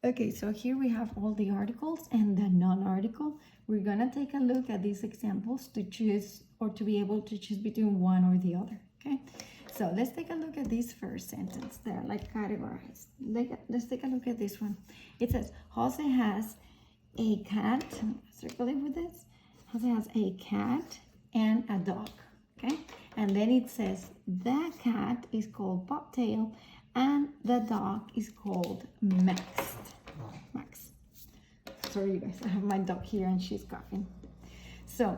Okay, so here we have all the articles and the non-article. We're gonna take a look at these examples to choose or to be able to choose between one or the other, okay? So let's take a look at this first sentence. They're like categorized. Let's take a look at this one. It says, Jose has a cat, circle it with this. Jose has a cat and a dog, okay? And then it says, the cat is called Bobtail and the dog is called Max. Max. Sorry, you guys, I have my dog here and she's coughing. So,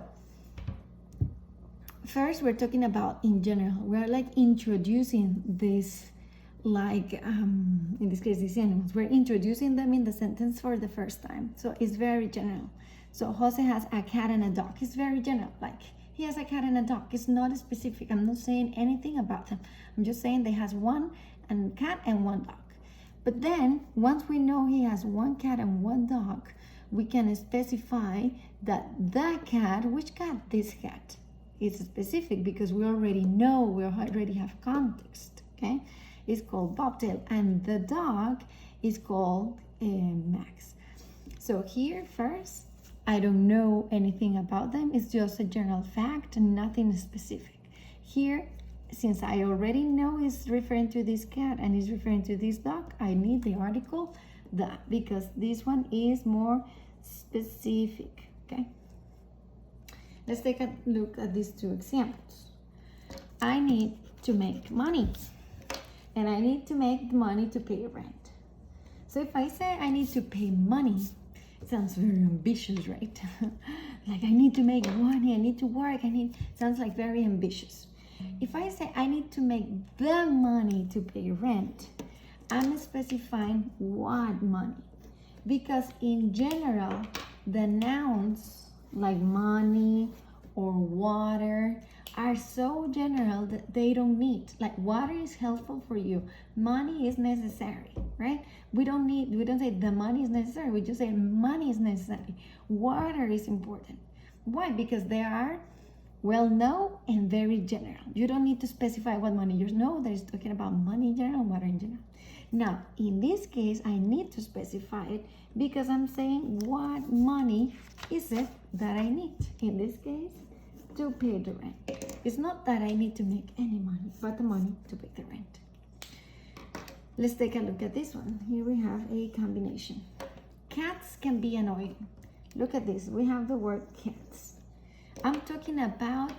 first we're talking about in general. We're like introducing this, like, in this case, these animals. We're introducing them in the sentence for the first time. So it's very general. So Jose has a cat and a dog. It's very general, like, he has a cat and a dog. It's not specific. I'm not saying anything about them. I'm just saying they has one and cat and one dog. But then once we know he has one cat and one dog, we can specify that the cat, which cat? This cat. It's specific because we already know, we already have context, okay? It's called Bobtail and the dog is called Max. So here first, I don't know anything about them. It's just a general fact and nothing specific. Here, since I already know it's referring to this cat and it's referring to this dog, I need the article the, because this one is more specific, okay? Let's take a look at these two examples. I need to make money and I need to make money to pay rent. So if I say I need to pay money, it sounds very ambitious, right? Like I need to make money, I need to work, sounds like very ambitious. If I say I need to make the money to pay rent, I'm specifying what money. Because in general, the nouns like money or water are so general that they don't need, like water is helpful for you, money is necessary, right? We don't say the money is necessary, we just say money is necessary. Water is important. Why? Because they are well known and very general. You don't need to specify what money. You know that it's talking about money in general, water in general. Now, in this case, I need to specify it because I'm saying what money is it that I need. In this case, to pay the rent. It's not that I need to make any money, but the money to pay the rent. Let's take a look at this one. Here we have a combination. Cats can be annoying. Look at this. We have the word cats. I'm talking about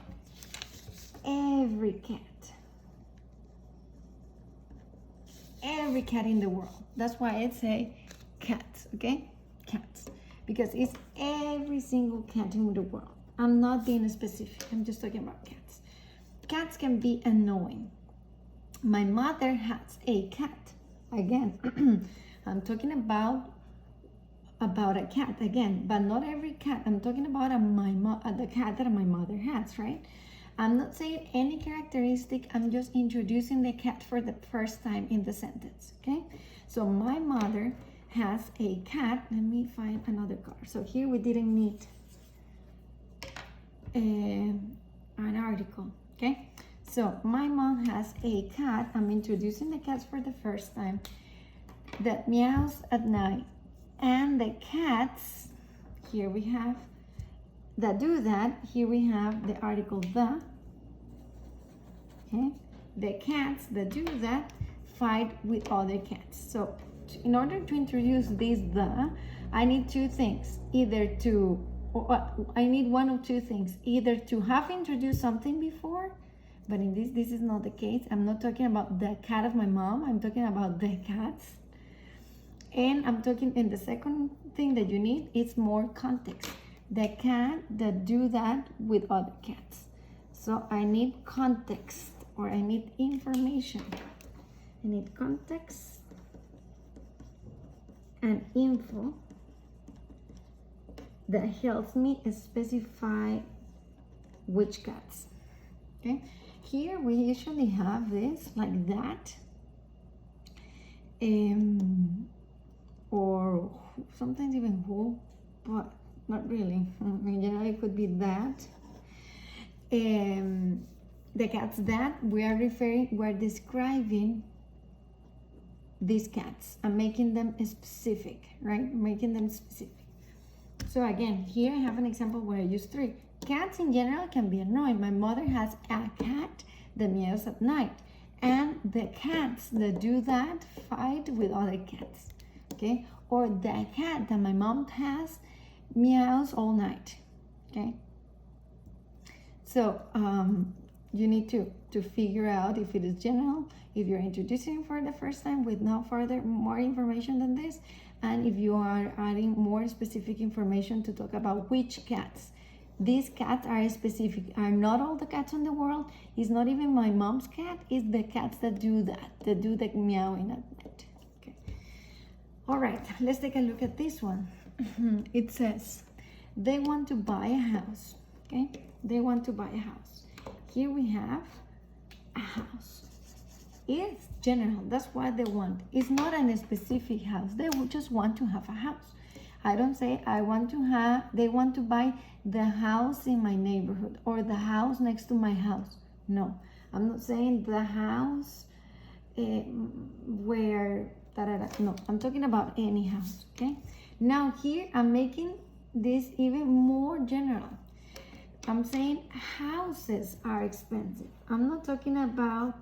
every cat. Every cat in the world. That's why I say cats, okay? Cats. Because it's every single cat in the world. I'm not being specific. I'm just talking about cats. Cats can be annoying. My mother has a cat. Again, I'm talking about a cat again, but not every cat. I'm talking about the cat that my mother has, right? I'm not saying any characteristic. I'm just introducing the cat for the first time in the sentence, okay? So my mother has a cat. Let me find another card. So here we didn't need an article, okay? So my mom has a cat. I'm introducing the cats for the first time that meows at night. And the cats, here we have, that do that, here we have the article the, okay? The cats that do that fight with other cats. So in order to introduce this the, I need two things, I need one of two things, either to have introduced something before, but in this is not the case. I'm not talking about the cat of my mom, I'm talking about the cats. And I'm talking, in the second thing that you need, it's more context. The cat that do that with other cats. So I need context, or I need information. I need context and info that helps me specify which cats, okay? Here we usually have this like that, or sometimes even who, but not really. In general, it could be that. The cats that we're describing these cats. I'm making them specific, right? Making them specific. So again, here I have an example where I use 3. Cats in general can be annoying. My mother has a cat that meows at night. And the cats that do that fight with other cats, okay? Or the cat that my mom has meows all night, okay? So you need to figure out if it is general, if you're introducing for the first time with no further more information than this, and if you are adding more specific information to talk about which cats. These cats are specific, are not all the cats in the world. It's not even my mom's cat, it's the cats that do that, that do the meowing at night. Okay. All right, let's take a look at this one. It says, they want to buy a house, okay? They want to buy a house. Here we have a house. It's general, that's what they want. It's not a specific house, they just want to have a house. I don't say I want to have, they want to buy the house in my neighborhood or the house next to my house. No, I'm not saying the house where, no, I'm talking about any house, okay? Now here I'm making this even more general. I'm saying houses are expensive. I'm not talking about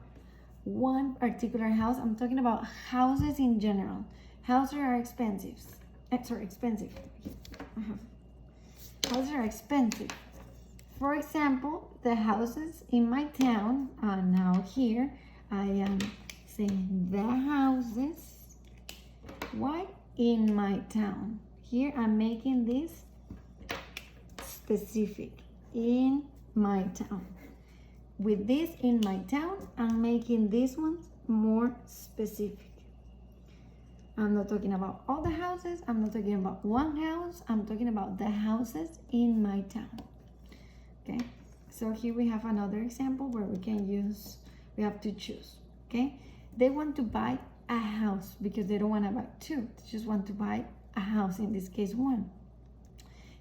one particular house. I'm talking about houses in general. Houses are expensive. Expensive. Houses are expensive. For example, the houses in my town, now here I am saying the houses, why? In my town. Here I'm making this specific, in my town. With this in my town, I'm making this one more specific. I'm not talking about all the houses. I'm not talking about one house. I'm talking about the houses in my town. Okay, so here we have another example where we can use, we have to choose. Okay, they want to buy a house because they don't want to buy 2. They just want to buy a house, in this case 1.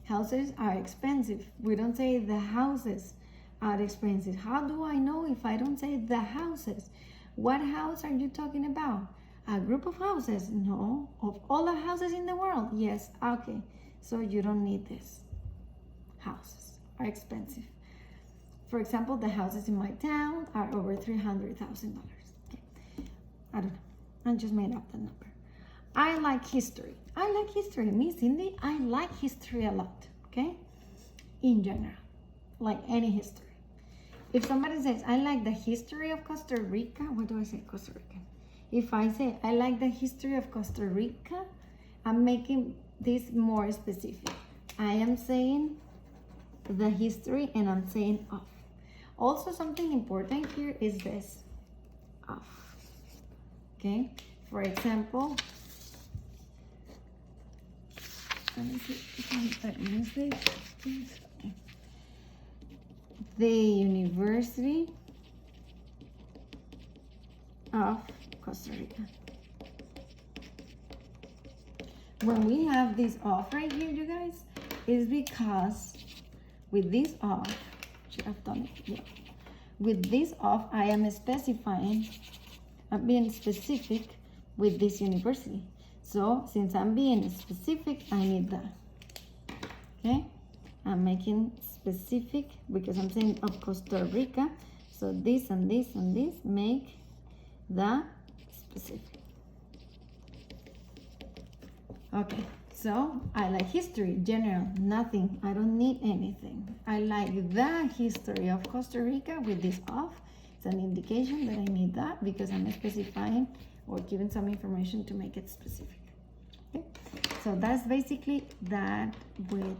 Houses are expensive. We don't say the houses are expensive. How do I know if I don't say the houses? What house are you talking about? A group of houses? No. Of all the houses in the world? Yes. Okay. So you don't need this. Houses are expensive. For example, the houses in my town are over $300,000. Okay. I don't know. I just made up the number. I like history. I like history. Me, Cindy, I like history a lot. Okay? In general. Like any history. If somebody says, I like the history of Costa Rica, what do I say? Costa Rica. If I say, I like the history of Costa Rica, I'm making this more specific. I am saying the history and I'm saying of. Also, something important here is this, of. Okay? For example, let me see if I miss this. Okay. The University of Costa Rica. When we have this off right here, you guys, is because with this off, should have done it, yeah. With this off, I am specifying, I'm being specific with this university. So since I'm being specific, I need that. Okay, I'm making specific because I'm saying of Costa Rica. So this and this and this make the specific. Okay, so I like history, general, nothing. I don't need anything. I like the history of Costa Rica with this off. It's an indication that I need that because I'm specifying or giving some information to make it specific. Okay, so that's basically that with